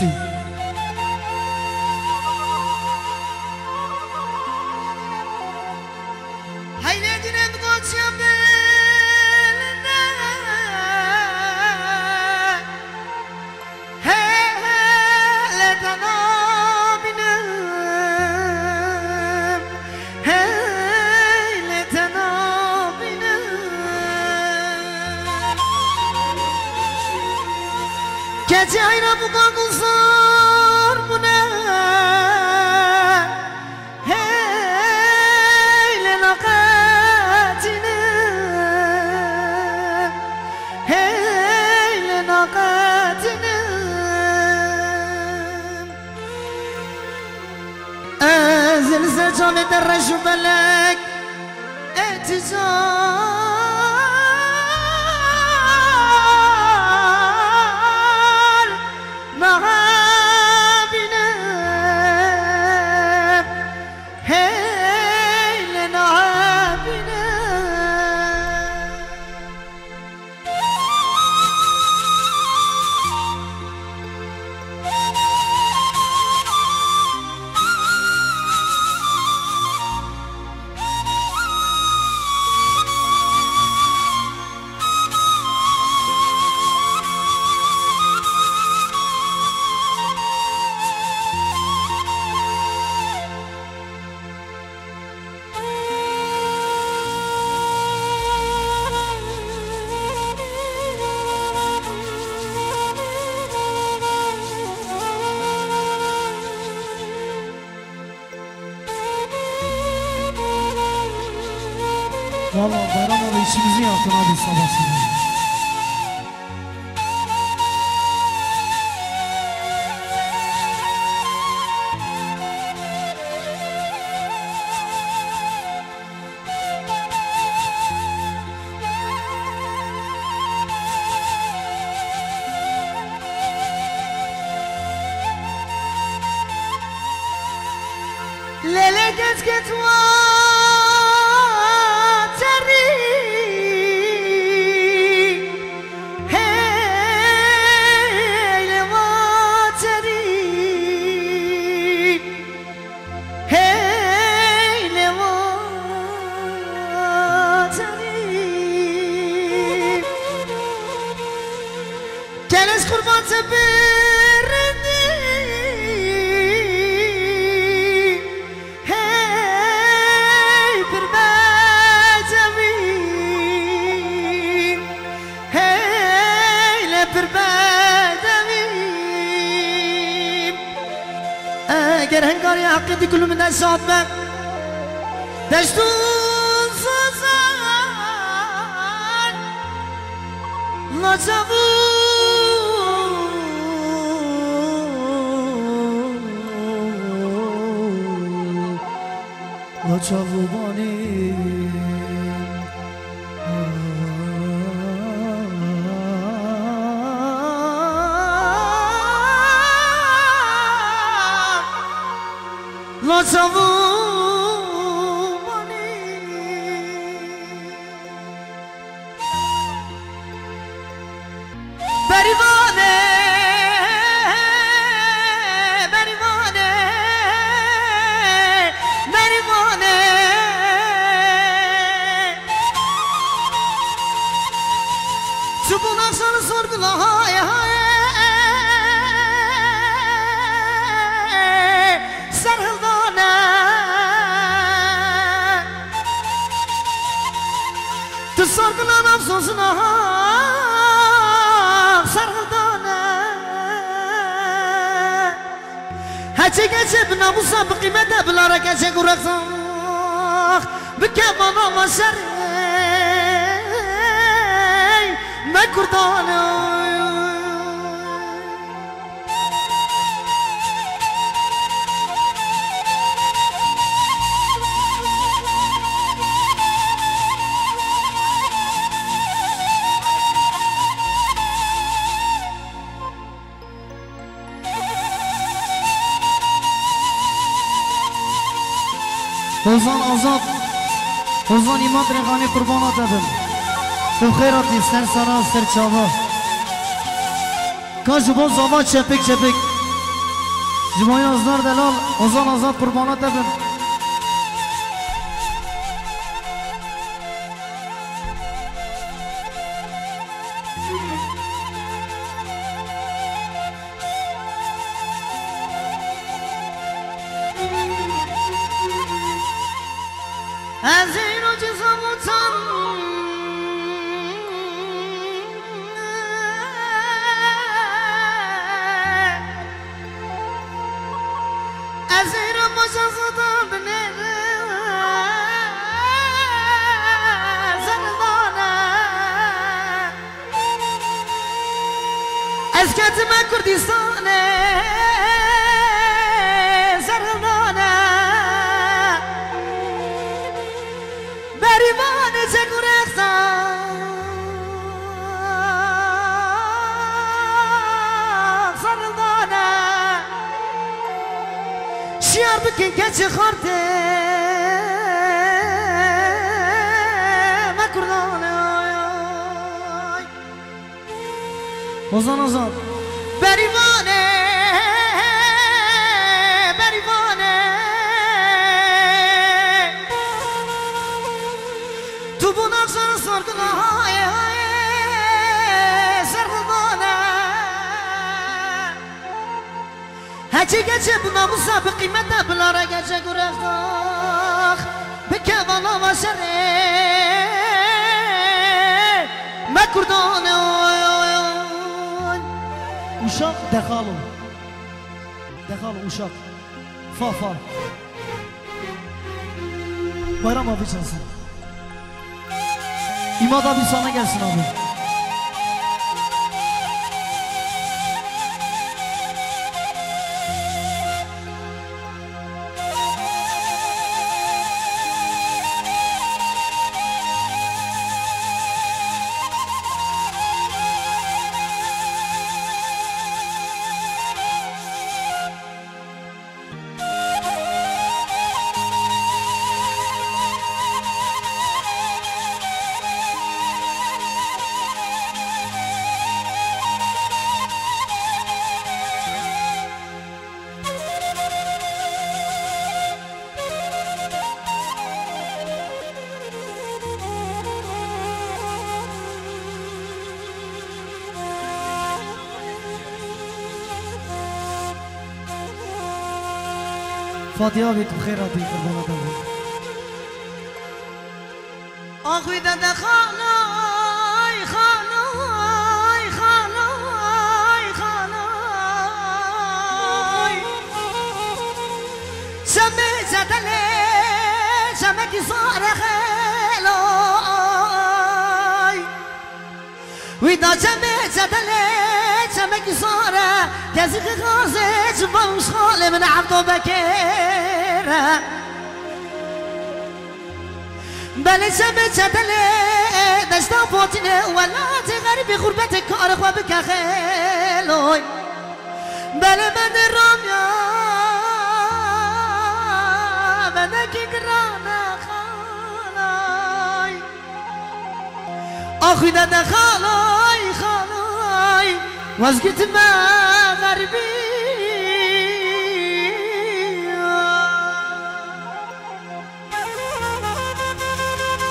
مرسی. Gece ayna bu kaguzlar bu ne? Heyle nakatine, heyle nakatine. Ezil secame derreşu belek etizam. Valla Bayram abi işimizi yaptın abi sabahsına. Lele geç geç Geles kurban seferdi Hey bir becemi Hey le bir becemi Eğer hengari hakkı di kulümünden saatmek Deştun sazan La çabuk La çavubani La çavubani Berivane Çubuğun akşanı sorgula hay hay Sarhıldane Tu sorgula nafsosuna Sarhıldane Hece geçe bina bu sabı kıymete bilara geçe kuraksak Bükemana maşeri Ben kurtanım Ozan Azat Ozan İmam Rehani kurbanat edin O kheyrat ister sana ser çava Kaç bu zava çepik çepik جمعی ازدار دلال ازان آزاد قربانات دبن از این و جزامتان از این و مجازدان بنره زندانه از کتم کردستانه بریوان سردانه شیار بکن که خورده مکردانه ازان آزاد بریوانه تو bu nakşan sorgula sardana Hacı gece bu namusa bir kıymete bulara gece gürektak Bir kevala vaşere mekurdane Uşak dekalı uşak fa Bayram abi çalsın İmad abi sana gelsin abi. فاطمه بيت بخير ربي قربانات الله آخوی داده خالای شمه جدله شمه کی ساره خلای ویدا شمه جدله شمه کی ساره کسی که خازه جبانش خاله من عبدو بکره بله شمه جدله دشتا پوتینه ولات غریبی غربت کار خواب که خلای بله من رامیا بدکی گرانه خالای آخوی داده خالای وزگیت ما غربی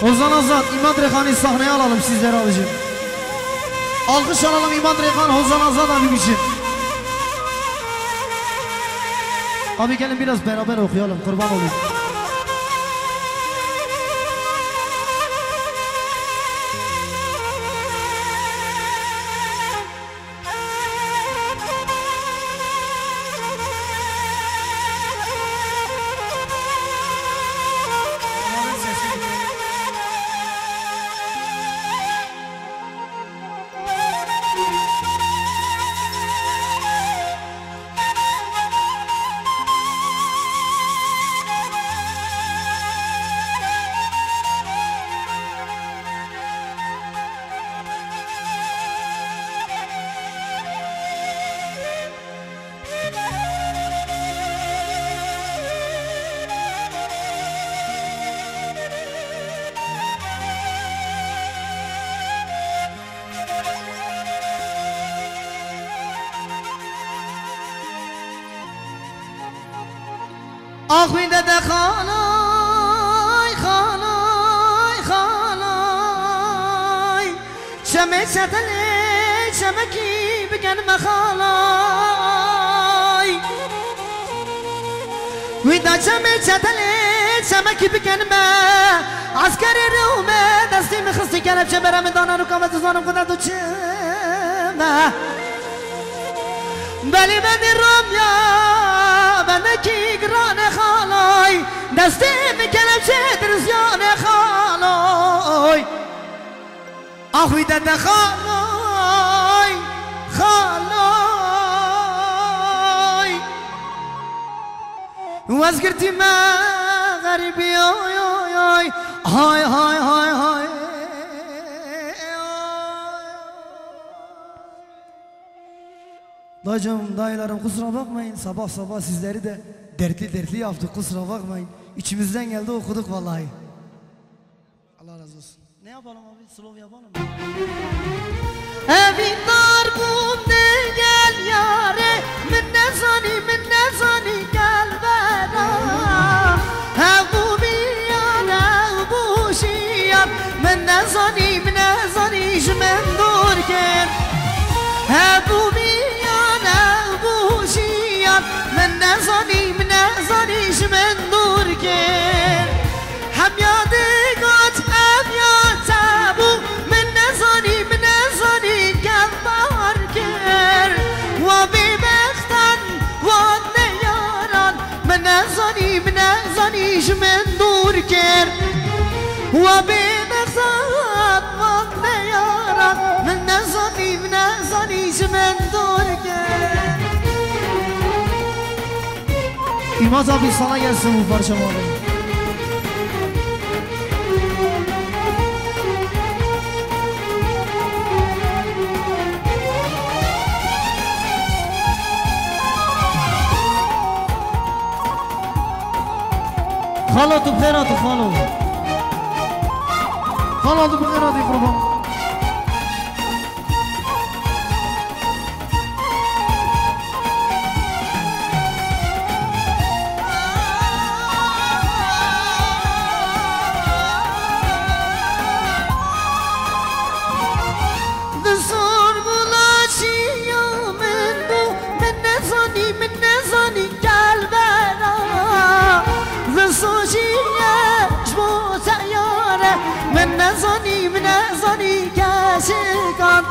Ozan Azad, İmad Reyhan'ı sahneye alalım sizlere abicim. Alkış alalım İmad Reyhan, Ozan Azad abim için. Abi gelin biraz beraber okuyalım, kurban olayım. چمه چتله چمکی بگن مخالای ویدا چمه چتله چمکی بگن ما عسکر رومه دستی مخستی کنم چه برم دانا رو کامت زانم کنم تو چه بلی بندی رومیا بندکی گران خالای دستی میکنم چه درزیان خالای آخوی دد خالای خالای وزگرتی ما غریبی آی آی آی های های های های Dayıcım, dayılarım kusura bakmayın. Sabah sabah sizleri de dertli yaptık, kusura bakmayın. İçimizden geldi, okuduk vallahi. Allah razı olsun. Ne yapalım abi? Slow yapalım mı? Evin dar bumde gel yare minne zani gel bana Evu biyan evu şiyan minne zani jmen durken Evu biyan evu şiyan minne zani jmen durken Hem yadıgat hem yatabu minne zani gel barker Wa bibektan wa neyaran minne zani jmen durken Wa bibektan wa neyaran minne zani jmen durken İmaz abi sana gelsin bu parça abi. خالو تو بخيراتي خالو خالو تو بخيراتي قربان Dızor bulaşıyor men bu men ne zani gel bana Dızociye jbo tayare men ne zani kaşikan